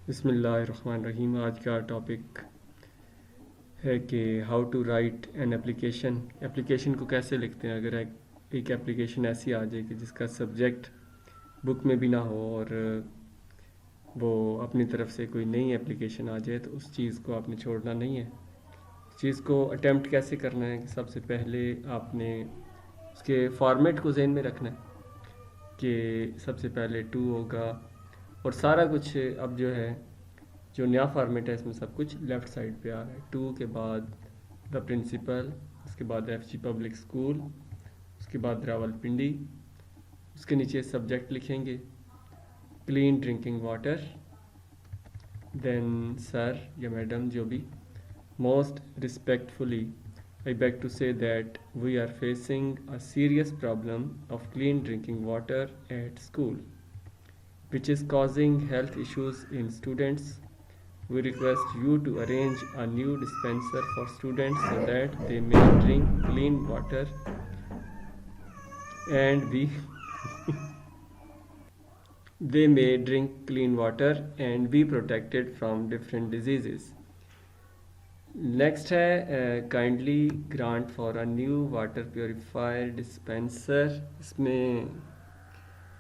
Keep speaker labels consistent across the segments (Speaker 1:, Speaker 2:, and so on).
Speaker 1: बिस्मिल्लाहिर्रहमानिर्रहीम। आज का टॉपिक है कि how to write an application. Application को कैसे लिखते हैं। अगर एक एप्लीकेशन ऐसी आ जाए कि जिसका सब्जेक्ट बुक में भी ना हो और वो अपनी तरफ से कोई नई एप्लीकेशन आ जाए, तो उस चीज़ को आपने छोड़ना नहीं है। उस चीज़ को अटेम्प्ट कैसे करना है कि सबसे पहले आपने उसके फॉर्मेट को जहन में रखना है कि सबसे पहले टू होगा और सारा कुछ अब जो है, जो नया फॉर्मेट है इसमें सब कुछ लेफ़्ट साइड पे आ रहा है। टू के बाद द प्रिंसिपल, उसके बाद एफजी पब्लिक स्कूल, उसके बाद रावलपिंडी, उसके नीचे सब्जेक्ट लिखेंगे clean drinking water, then sir या मैडम जो भी, most respectfully I beg to say that we are facing a serious problem of clean drinking water at school, which is causing health issues in students. We request you to arrange a new dispenser for students so that they may drink clean water and be they may drink clean water and be protected from different diseases. Next है kindly grant for a new water purifier dispenser. इसमें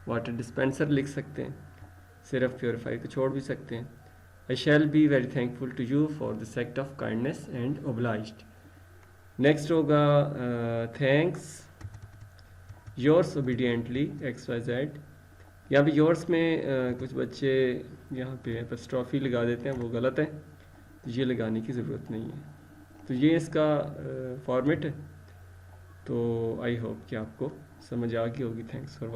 Speaker 1: water dispenser लिख सकते हैं, सिर्फ purifier को छोड़ भी सकते हैं। I shall be very thankful to you for this act of kindness and obliged. Next होगा thanks yours obediently X Y Z. यहाँ पे योर्स में कुछ बच्चे यहाँ पे एपस्ट्रॉफी लगा देते हैं, वो गलत है, तो ये लगाने की ज़रूरत नहीं है। तो ये इसका फॉर्मेट है। तो आई होप कि आपको समझ आ गई होगी। Thanks for